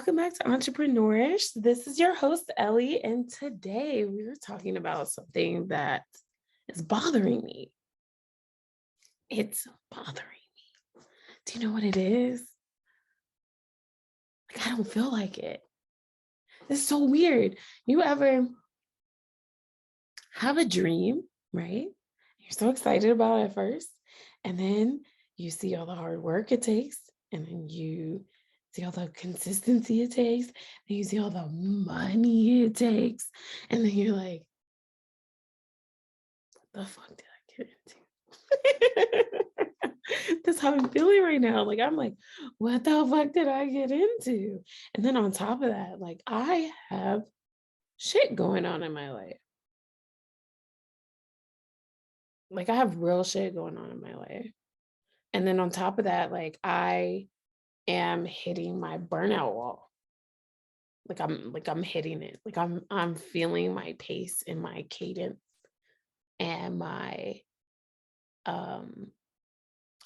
Welcome back to Entrepreneurish. This is your host, Ellie, and today we're talking about something that is bothering me. It's bothering me. Do you know what it is? Like, I don't feel like it. It's so weird. You ever have a dream, right? You're so excited about it at first, and then you see all the hard work it takes, and then you see all the consistency it takes, and you see all the money it takes, and then you're like, what the fuck did I get into? That's how I'm feeling right now. Like, I'm like, what the fuck did I get into? And then on top of that, like, I have shit going on in my life. Like, I have real shit going on in my life. And then on top of that, like, I am hitting my burnout wall. I'm hitting it. Like, I'm feeling my pace and my cadence and my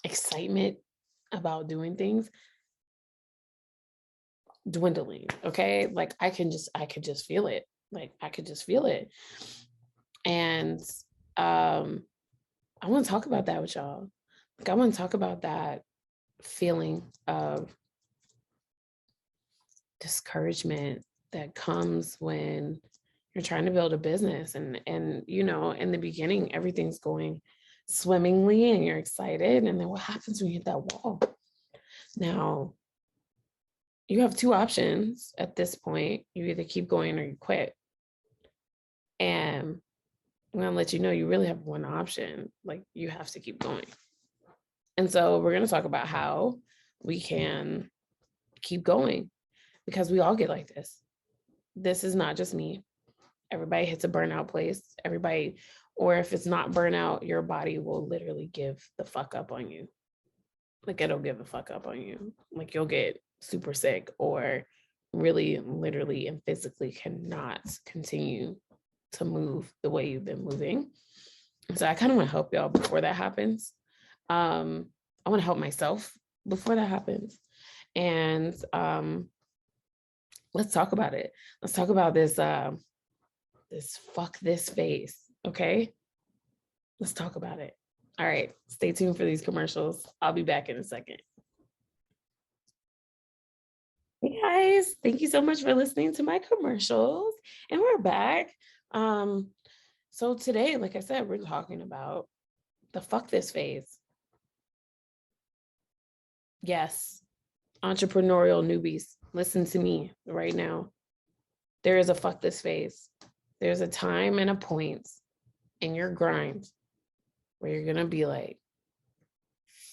excitement about doing things dwindling. Okay. Like, I could just feel it. Like, I could just feel it. And I want to talk about that with y'all. Like, I want to talk about that feeling of discouragement that comes when you're trying to build a business, and you know, in the beginning everything's going swimmingly and you're excited, and then what happens when you hit that wall? Now you have two options at this point. You either keep going or you quit. And I'm gonna let you know you really have one option. Like, you have to keep going. And so we're gonna talk about how we can keep going, because we all get like this. This is not just me. Everybody hits a burnout place. Everybody, or if it's not burnout, your body will literally give the fuck up on you. Like, it'll give the fuck up on you. Like, you'll get super sick, or really literally and physically cannot continue to move the way you've been moving. So I kind of want to help y'all before that happens. I want to help myself before that happens. And let's talk about it. Let's talk about this fuck this phase. Okay. Let's talk about it. All right. Stay tuned for these commercials. I'll be back in a second. Hey guys, thank you so much for listening to my commercials. And we're back. So today, like I said, we're talking about the fuck this phase. Yes, entrepreneurial newbies, listen to me right now. There is a fuck this phase. There's a time and a point in your grind where you're gonna be like,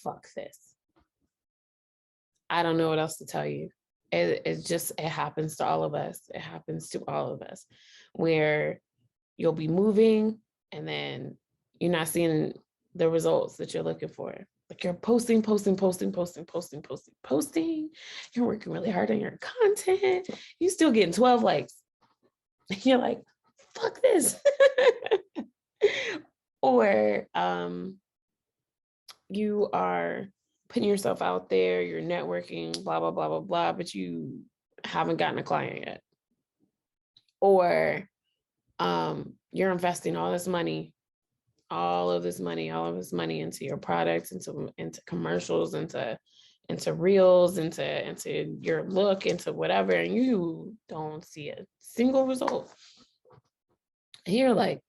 fuck this. I don't know what else to tell you. It happens to all of us. It happens to all of us, where you'll be moving and then you're not seeing the results that you're looking for. Like, you're posting. You're working really hard on your content. You're still getting 12 likes. You're like, fuck this. Or you are putting yourself out there, you're networking, blah, blah, blah, blah, blah, but you haven't gotten a client yet. Or you're investing all of this money into your products, into commercials, into reels, into your look, into whatever, and you don't see a single result. And you're like,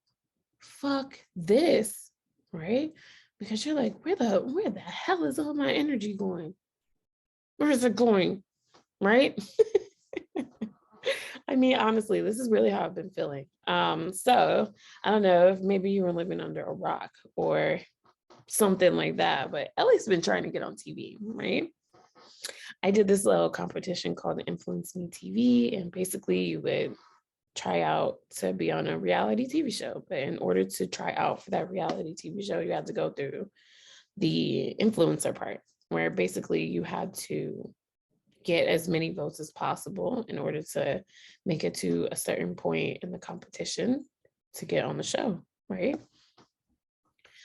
fuck this, right? Because you're like, where the hell is all my energy going? Where is it going? Right? I mean, honestly, this is really how I've been feeling. So I don't know if maybe you were living under a rock or something like that, but Ellie's been trying to get on TV, right? I did this little competition called Influence Me TV, and basically you would try out to be on a reality TV show. But in order to try out for that reality TV show, you had to go through the influencer part, where basically you had to get as many votes as possible in order to make it to a certain point in the competition to get on the show, right?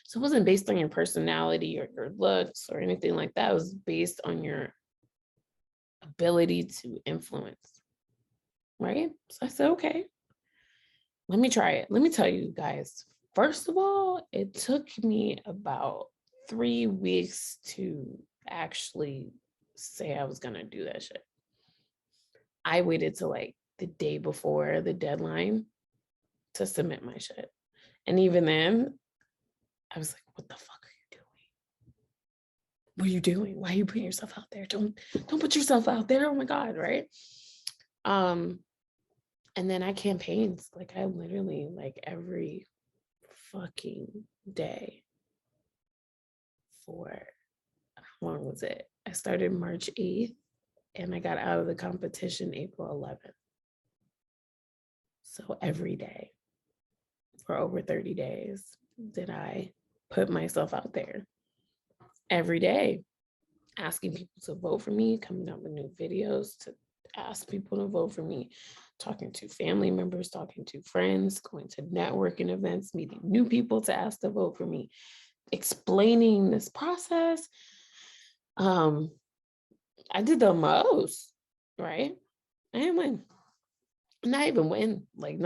So it wasn't based on your personality or your looks or anything like that. It was based on your ability to influence, right? So I said, okay, let me try it. Let me tell you guys, first of all, it took me about 3 weeks to actually say I was going to do that shit. I waited till like the day before the deadline to submit my shit. And even then, I was like, what the fuck are you doing? What are you doing? Why are you putting yourself out there? Don't put yourself out there. Oh my God, right? And then I campaigned, like I literally, like every fucking day for, how long was it? I started March 8th and I got out of the competition April 11th. So every day for over 30 days did I put myself out there. Every day, asking people to vote for me, coming up with new videos to ask people to vote for me, talking to family members, talking to friends, going to networking events, meeting new people to ask to vote for me, explaining this process. I did the most, right? I didn't win. Not even win. Like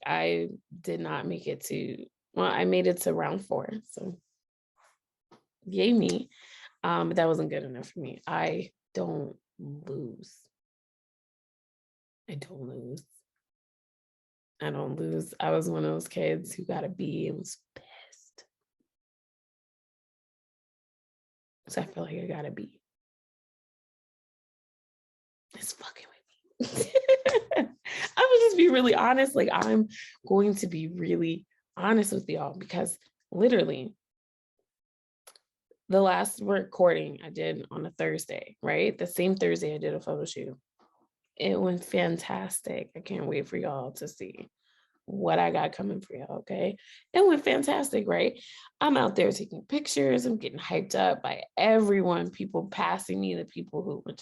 I did not make it to, well, I made it to round 4. So yay me. But that wasn't good enough for me. I don't lose. I don't lose. I don't lose. I was one of those kids who got a B and was pissed. So I feel like I got a B. It's fucking with me. I'm gonna just be really honest. Like, I'm going to be really honest with y'all because literally the last recording I did on a Thursday, right? The same Thursday I did a photo shoot. It went fantastic. I can't wait for y'all to see what I got coming for y'all, okay? It went fantastic, right? I'm out there taking pictures. I'm getting hyped up by everyone, people passing me, the people who were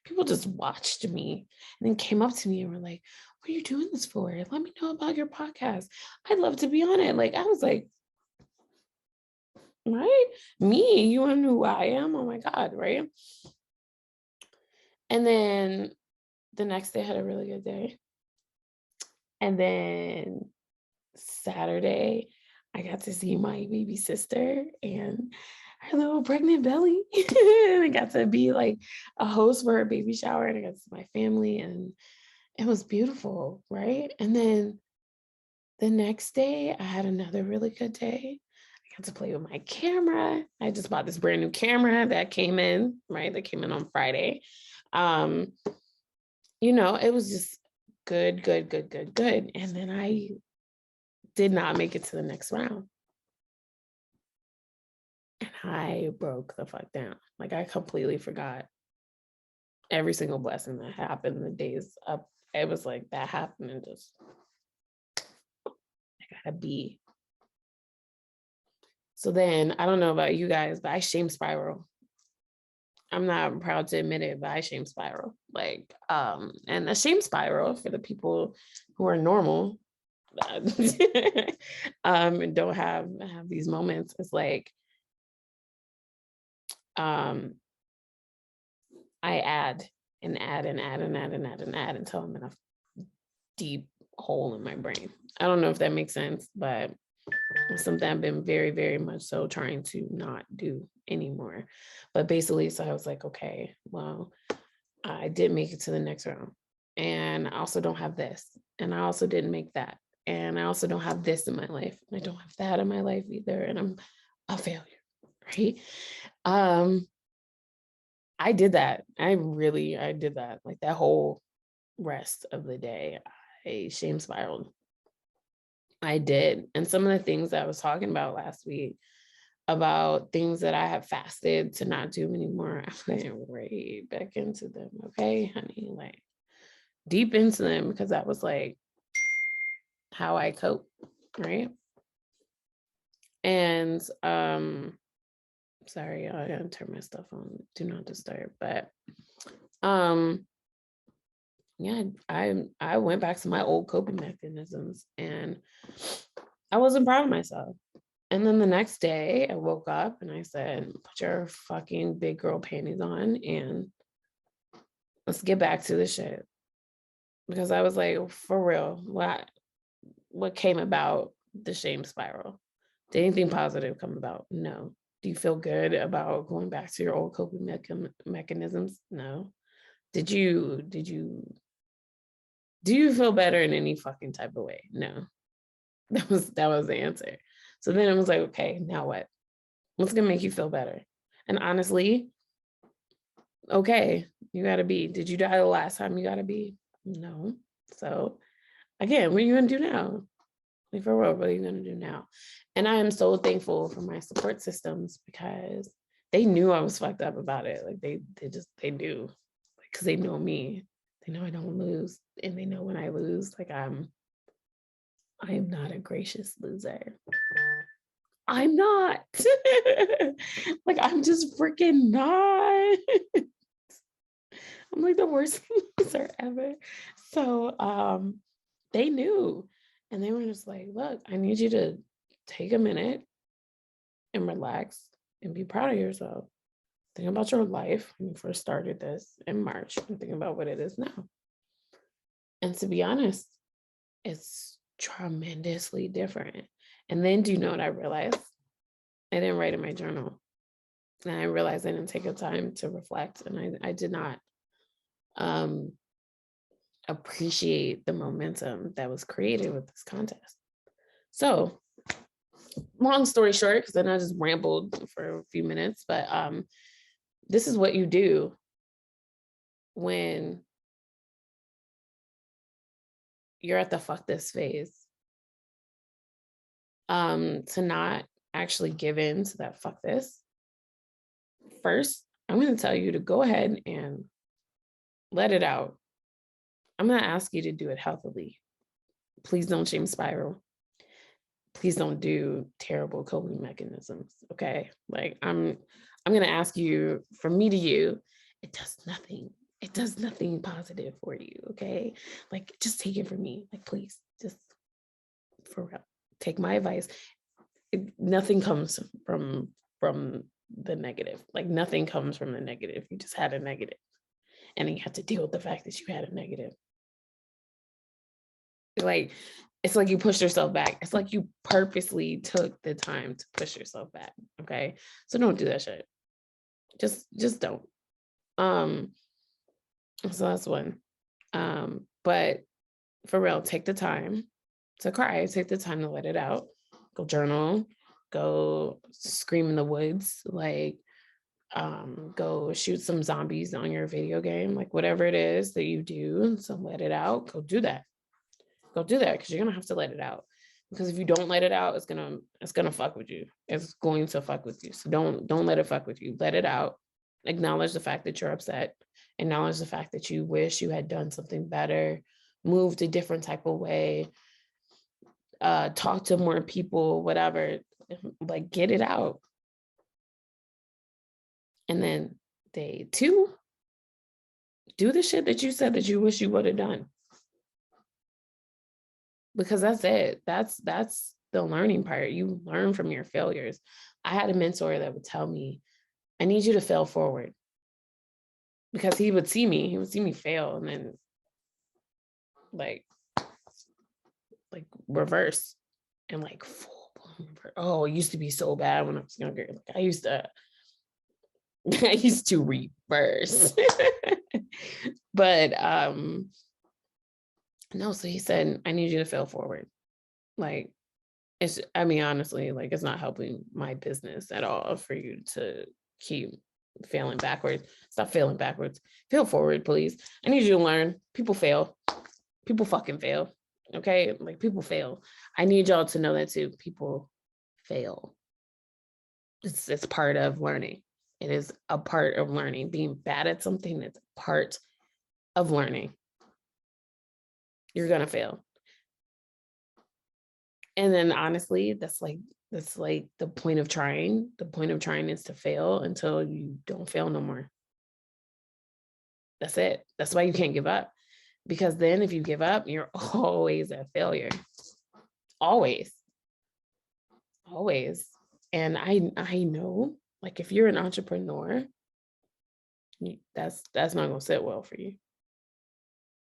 people just watched me and then came up to me and were like, what are you doing this for? Let me know about your podcast. I'd love to be on it. Like, I was like, right? Me, you want to know who I am? Oh my God, right? And then the next day I had a really good day. And then Saturday, I got to see my baby sister and her little pregnant belly. And I got to be like a host for her baby shower, and I got to see my family, and it was beautiful, right? And then the next day, I had another really good day. I got to play with my camera. I just bought this brand new camera that came in, right? That came in on Friday. It was just good. And then I did not make it to the next round. And I broke the fuck down. Like, I completely forgot every single blessing that happened the days up. It was like that happened and just, I gotta be. So then, I don't know about you guys, but I shame spiral. I'm not proud to admit it, but I shame spiral. Like, and a shame spiral for the people who are normal and don't have these moments. It's like, I add until I'm in a deep hole in my brain. I don't know if that makes sense, but it's something I've been very, very much so trying to not do anymore. But basically, so I was like, okay, well, I did make it to the next round. And I also don't have this. And I also didn't make that. And I also don't have this in my life. And I don't have that in my life either. And I'm a failure, right? I did that. I did that. Like, that whole rest of the day, I shame spiraled. I did. And some of the things that I was talking about last week about things that I have fasted to not do anymore, I went right back into them. Okay, honey, like deep into them, because that was like how I cope. Right. And sorry, I gotta turn my stuff on, do not disturb. But yeah, I went back to my old coping mechanisms and I wasn't proud of myself. And then the next day I woke up and I said, put your fucking big girl panties on and let's get back to the shit. Because I was like, for real, what came about the shame spiral? Did anything positive come about? No. Do you feel good about going back to your old coping mechanisms? No. Do you feel better in any fucking type of way? No. That was the answer. So then it was like, okay, now what? What's gonna make you feel better? And honestly, okay, you gotta be. Did you die the last time you gotta be? No. So again, what are you gonna do now? Like, for real, what are you gonna do now? And I am so thankful for my support systems because they knew I was fucked up about it. Like they knew, because they know me. They know I don't lose, and they know when I lose, like I am not a gracious loser. I'm not. Like, I'm just freaking not. I'm like the worst loser ever. So they knew, and they were just like, look, I need you to take a minute and relax and be proud of yourself. Think about your life when you first started this in March and think about what it is now. And to be honest, it's tremendously different. And then do you know what I realized? I didn't write in my journal. And I realized I didn't take the time to reflect. And I did not appreciate the momentum that was created with this contest. So long story short, because then I just rambled for a few minutes, but this is what you do when you're at the fuck this phase. To not actually give in to that fuck this. First, I'm going to tell you to go ahead and let it out. I'm going to ask you to do it healthily. Please don't shame spiral. Please don't do terrible coping mechanisms. Okay. Like I'm going to ask you, from me to you, it does nothing. It does nothing positive for you. Okay. Like, just take it from me. Like, please, just for real, take my advice. Nothing comes from the negative. Like, nothing comes from the negative. You just had a negative, and then you have to deal with the fact that you had a negative. Like, it's like you pushed yourself back. It's like you purposely took the time to push yourself back. Okay. So don't do that shit. Just don't. So that's one. But for real, take the time to cry. Take the time to let it out. Go journal. Go scream in the woods. Like, go shoot some zombies on your video game. Like, whatever it is that you do, so let it out. Go do that. Go do that, because you're gonna have to let it out. Because if you don't let it out, it's gonna fuck with you. It's going to fuck with you. So don't let it fuck with you. Let it out. Acknowledge the fact that you're upset. Acknowledge the fact that you wish you had done something better, moved a different type of way, talk to more people, whatever. Like, get it out. And then day 2, do the shit that you said that you wish you would have done. Because that's it. That's the learning part. You learn from your failures. I had a mentor that would tell me, I need you to fail forward. Because he would see me fail, and then like reverse, and like full blown reverse. Oh, it used to be so bad when I was younger. Like, I used to reverse. But no, so he said, I need you to fail forward. Like, honestly, like, it's not helping my business at all for you to keep failing backwards. Stop failing backwards. Fail forward, please. I need you to learn. People fail. People fucking fail. Okay? Like, people fail. I need y'all to know that too. People fail. It's part of learning. It is a part of learning. Being bad at something is part of learning. You're gonna fail. And then honestly, that's like the point of trying. The point of trying is to fail until you don't fail no more. That's it. That's why you can't give up. Because then if you give up, you're always a failure. Always. Always. And I know, like, if you're an entrepreneur, That's not going to sit well for you.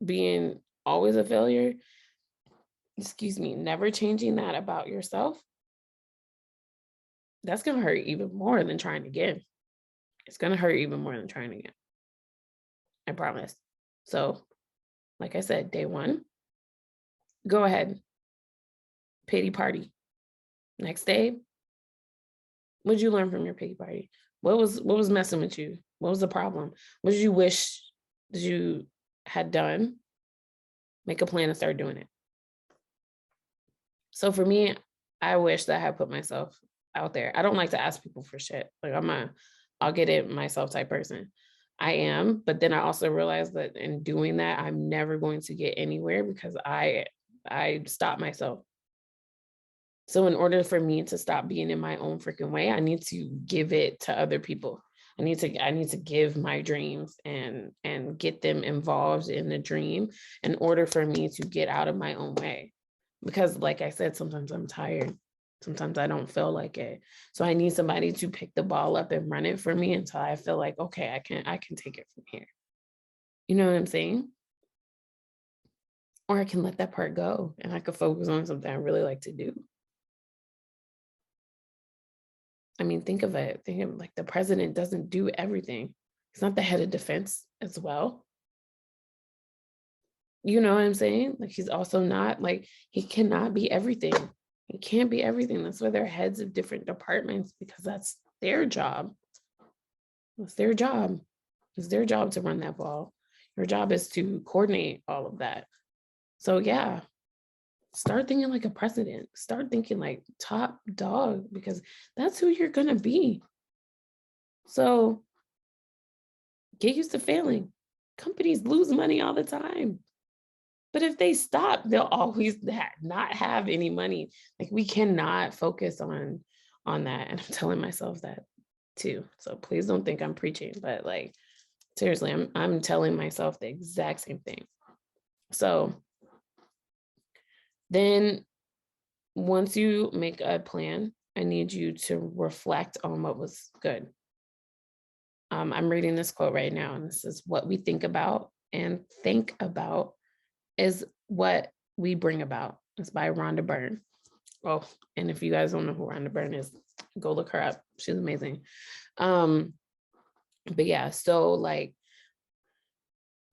Being always a failure, excuse me, never changing that about yourself, that's going to hurt even more than trying again. It's going to hurt even more than trying again. I promise. So, like I said, day one, go ahead, pity party. Next day, what did you learn from your pity party? What was messing with you? What was the problem? What did you wish that you had done? Make a plan and start doing it. So for me, I wish that I had put myself out there. I don't like to ask people for shit. Like I'll get it myself type person. I am, but then I also realize that in doing that, I'm never going to get anywhere because I stop myself. So in order for me to stop being in my own freaking way, I need to give it to other people. I need to give my dreams and get them involved in the dream in order for me to get out of my own way. Because like I said, sometimes I'm tired. Sometimes I don't feel like it. So I need somebody to pick the ball up and run it for me until I feel like, okay, I can take it from here. You know what I'm saying? Or I can let that part go and I could focus on something I really like to do. I mean, think of it. Think of like the president doesn't do everything. He's not the head of defense as well. You know what I'm saying? Like he's also not like he cannot be everything. He can't be everything. That's why they're heads of different departments because that's their job. It's their job. It's their job to run that ball. Your job is to coordinate all of that. So yeah, start thinking like a president. Start thinking like top dog because that's who you're gonna be. So get used to failing. Companies lose money all the time. But if they stop, they'll always not have any money. Like we cannot focus on that. And I'm telling myself that too. So please don't think I'm preaching, but like seriously, I'm telling myself the exact same thing. So then once you make a plan, I need you to reflect on what was good. I'm reading this quote right now, and this is what we think about and think about is what we bring about. It's by Rhonda Byrne. Oh, and if you guys don't know who Rhonda Byrne is, go look her up. She's amazing. But yeah, so like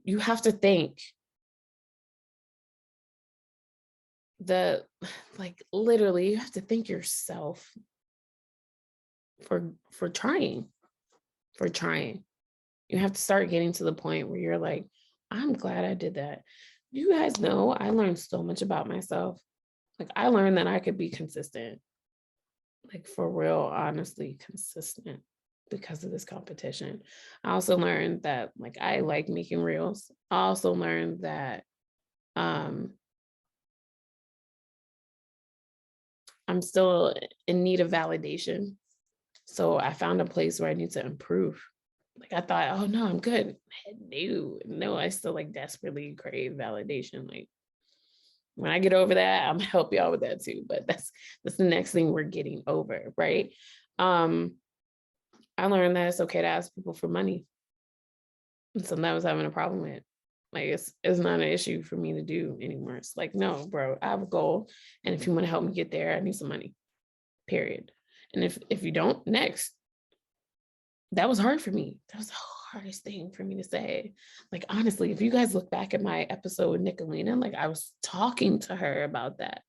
you have to think literally you have to thank yourself for trying. You have to start getting to the point where you're like, I'm glad I did that. You guys know I learned so much about myself. Like I learned that I could be consistent, like for real, honestly consistent because of this competition. I also learned that like I like making reels. I also learned that I'm still in need of validation. So I found a place where I need to improve. Like I thought, oh no, I'm good. No, I still like desperately crave validation. Like when I get over that, I'm gonna help y'all with that too. But that's the next thing we're getting over, right? I learned that it's okay to ask people for money. And something I was having a problem with. Like it's not an issue for me to do anymore. It's like, no, bro, I have a goal. And if you want to help me get there, I need some money. Period. And if you don't, next. That was hard for me. That was the hardest thing for me to say. Like, honestly, if you guys look back at my episode with Nicolina, like I was talking to her about that.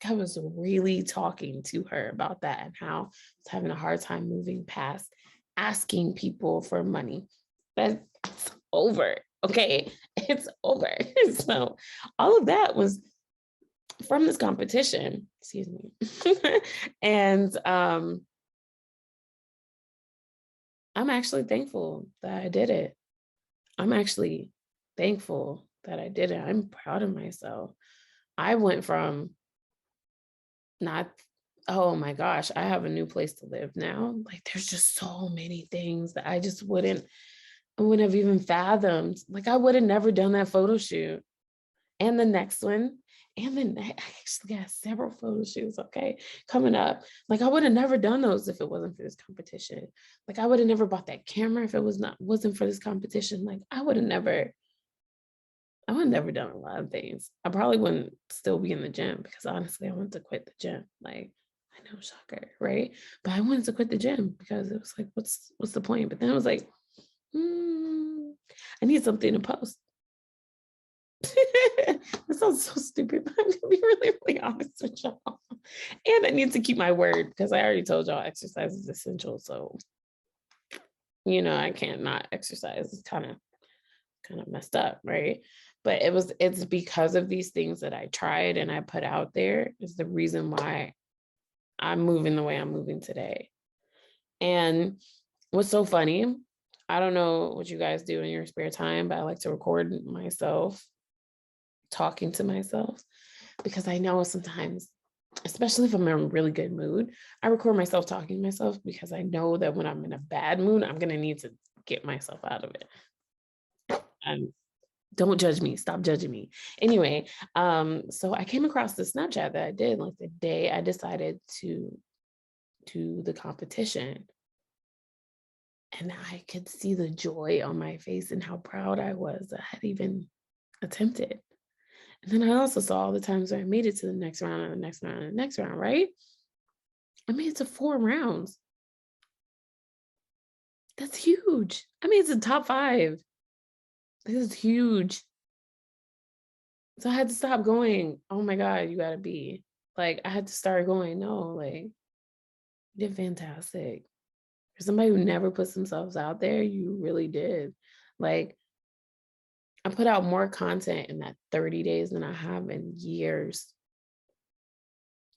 I was really talking to her about that and how I was having a hard time moving past asking people for money. That's over. Okay. It's over. So all of that was from this competition. Excuse me. And I'm actually thankful that I did it. I'm actually thankful that I did it. I'm proud of myself. I went from not, oh my gosh, I have a new place to live now. Like there's just so many things that I just wouldn't have even fathomed. Like I would have never done that photo shoot. And the next one, And then I actually got several photo shoots, okay, coming up. Like I would have never done those if it wasn't for this competition. Like I would have never bought that camera if it wasn't for this competition. Like I would have never done a lot of things. I probably wouldn't still be in the gym because honestly, I wanted to quit the gym. Like I know, shocker, right? But I wanted to quit the gym because it was like, what's the point? But then I was like, I need something to post. That sounds so stupid, but I'm gonna be really, really honest with y'all. And I need to keep my word because I already told y'all exercise is essential. So, I can't not exercise. It's kind of messed up, right? But it's because of these things that I tried and I put out there is the reason why I'm moving the way I'm moving today. And what's so funny, I don't know what you guys do in your spare time, but I like to record myself talking to myself because I know sometimes, especially if I'm in a really good mood, I record myself talking to myself because I know that when I'm in a bad mood, I'm going to need to get myself out of it. And don't judge me. Stop judging me. Anyway, so I came across the Snapchat that I did like the day I decided to do the competition. And I could see the joy on my face and how proud I was that I had even attempted. And then I also saw all the times where I made it to the next round and the next round and the next round, right? I made it to 4 rounds. That's huge. I made it to the top 5. This is huge. So I had to stop going, oh my God, you gotta be. Like, I had to start going, no, like, you did fantastic. For somebody who never puts themselves out there, you really did. Like, I put out more content in that 30 days than I have in years.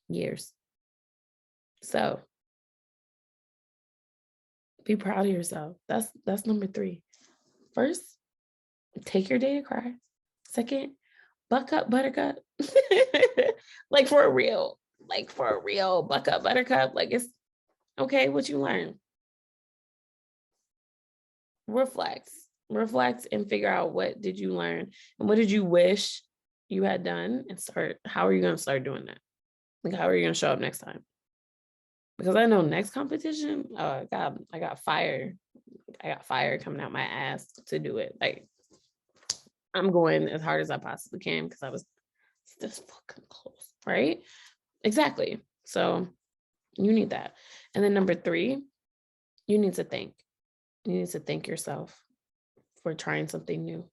Years. So be proud of yourself. That's number 3. First, take your day to cry. Second, buck up, buttercup. Like for real. Like for real. Buck up, buttercup. Like it's okay, what you learn. Reflect and figure out what did you learn and what did you wish you had done and how are you going to start doing that? Like how are you going to show up next time? Because I know next competition, I got fire. I got fire coming out my ass to do it. Like I'm going as hard as I possibly can because I was this fucking close, right? Exactly. So you need that. And then number 3, you need to think. You need to thank yourself for trying something new.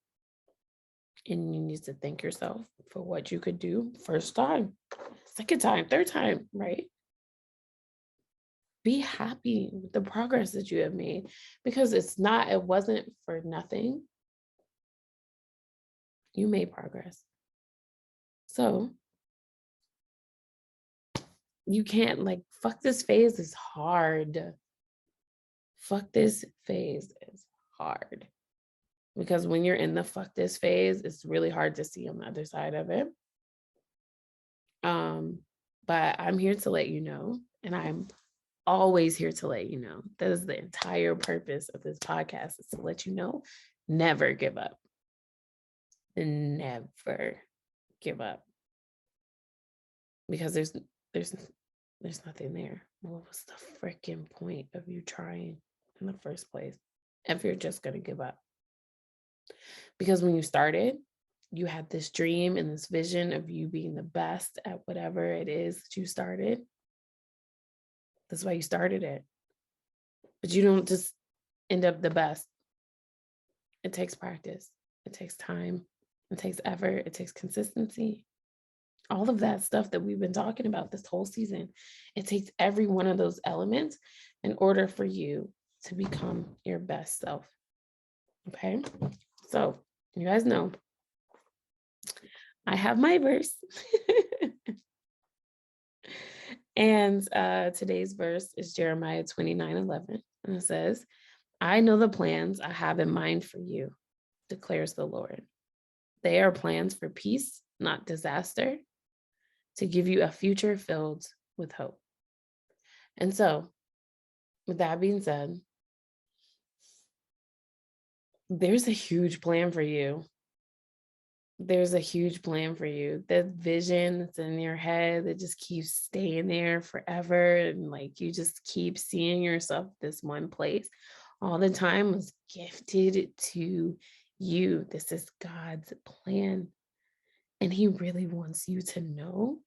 And you need to thank yourself for what you could do first time, second time, third time, right? Be happy with the progress that you have made because it wasn't for nothing. You made progress. So you can't fuck this phase is hard. Fuck this phase is hard. Because when you're in the fuck this phase, it's really hard to see on the other side of it. But I'm here to let you know, and I'm always here to let you know. That is the entire purpose of this podcast, is to let you know, never give up. Never give up. Because there's nothing there. What was the freaking point of you trying in the first place if you're just going to give up? Because when you started, you had this dream and this vision of you being the best at whatever it is that you started. That's why you started it. But you don't just end up the best. It takes practice. It takes time. It takes effort. It takes consistency. All of that stuff that we've been talking about this whole season. It takes every one of those elements in order for you to become your best self. Okay? So you guys know I have my verse. And today's verse is Jeremiah 29:11. And it says, I know the plans I have in mind for you, declares the Lord. They are plans for peace, not disaster, to give you a future filled with hope. And so, with that being said, there's a huge plan for you. There's a huge plan for you. The vision that's in your head that just keeps staying there forever. And like you just keep seeing yourself this one place all the time was gifted to you. This is God's plan. And He really wants you to know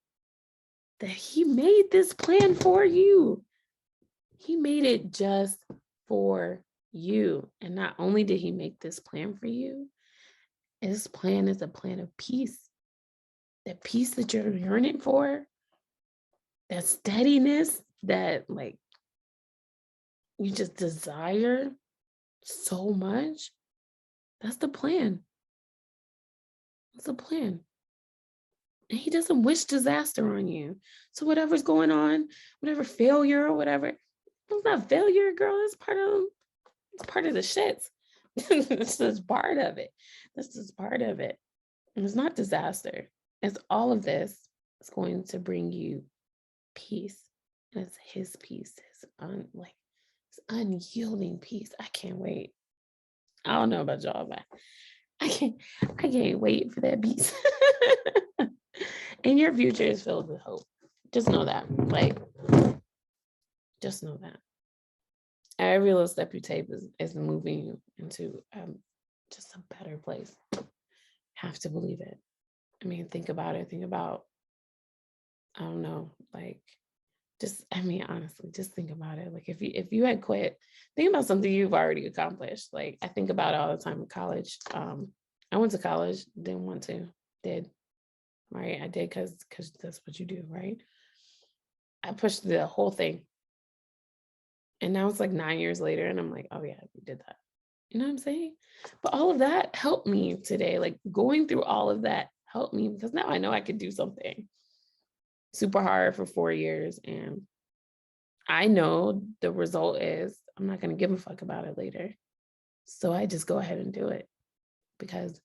that He made this plan for you. He made it just for you. And not only did He make this plan for you, His plan is a plan of peace. That peace that you're yearning for, that steadiness that like you just desire so much. That's the plan. That's the plan. And He doesn't wish disaster on you. So whatever's going on, whatever failure or whatever, it's not failure, girl. It's part of the shits. This is part of it. This is part of it. And it's not disaster. It's all of this is going to bring you peace. And it's His peace, his unyielding peace. I can't wait. I don't know about y'all, but I can't wait for that peace. And your future is filled with hope. Just know that. Just know that. Every little step you take is moving you into just a better place. Have to believe it. I mean, think about it. Think about, I don't know, honestly, just think about it. Like if you had quit, think about something you've already accomplished. Like I think about it all the time in college. I went to college, didn't want to, did, right? I did because that's what you do, right? I pushed the whole thing. And now it's like 9 years later and I'm like, oh yeah, we did that. You know what I'm saying? But all of that helped me today. Like going through all of that helped me because now I know I could do something super hard for 4 years. And I know the result is I'm not going to give a fuck about it later. So I just go ahead and do it because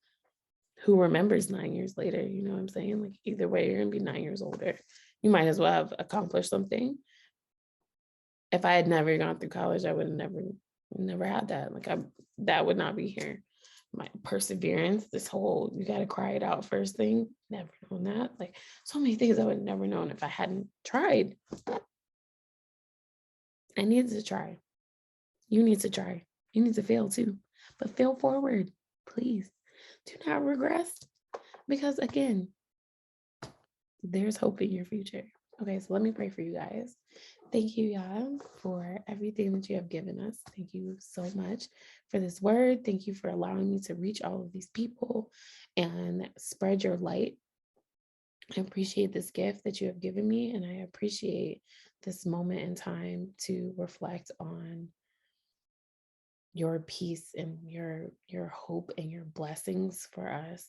who remembers 9 years later? You know what I'm saying? Like either way, you're going to be 9 years older. You might as well have accomplished something. If I had never gone through college, I would have never had that. Like that would not be here. My perseverance, this whole you got to cry it out first thing, never known that. Like so many things I would have never known if I hadn't tried. I needed to try. You need to try. You need to fail too, but fail forward, please. Do not regress because again, there's hope in your future. Okay, so let me pray for you guys. Thank you, y'all, for everything that you have given us. Thank you so much for this word. Thank you for allowing me to reach all of these people and spread your light. I appreciate this gift that you have given me, and I appreciate this moment in time to reflect on your peace and your hope and your blessings for us.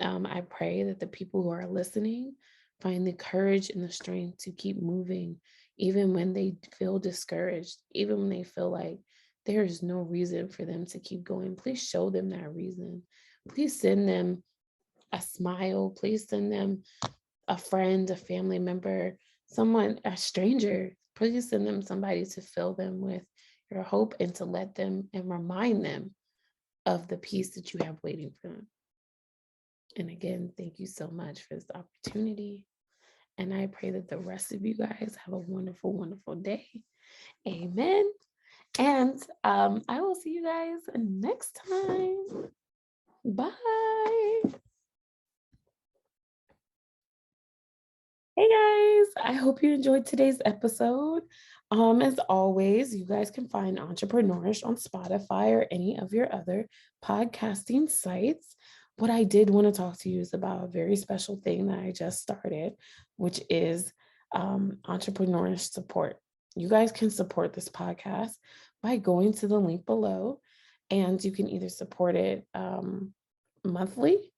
I pray that the people who are listening find the courage and the strength to keep moving, even when they feel discouraged, even when they feel like there is no reason for them to keep going. Please show them that reason. Please send them a smile. Please send them a friend, a family member, someone, a stranger. Please send them somebody to fill them with your hope and to let them and remind them of the peace that you have waiting for them. And again, thank you so much for this opportunity. And I pray that the rest of you guys have a wonderful, wonderful day. Amen. And I will see you guys next time. Bye. Hey guys, I hope you enjoyed today's episode. As always, you guys can find Entrepreneurish on Spotify or any of your other podcasting sites. What I did want to talk to you is about a very special thing that I just started, which is Entrepreneurish support. You guys can support this podcast by going to the link below, and you can either support it monthly,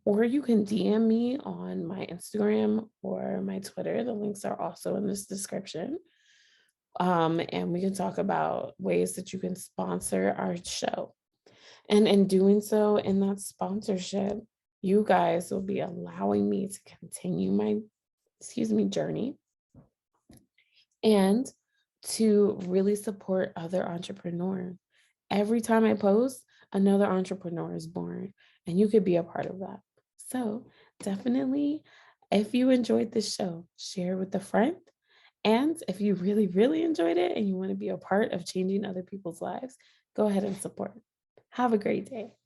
or you can DM me on my Instagram or my Twitter. The links are also in this description. And we can talk about ways that you can sponsor our show. And in doing so, in that sponsorship, you guys will be allowing me to continue my, journey and to really support other entrepreneurs. Every time I post, another entrepreneur is born, and you could be a part of that. So definitely, if you enjoyed this show, share with a friend. And if you really, really enjoyed it and you want to be a part of changing other people's lives, go ahead and support. Have a great day.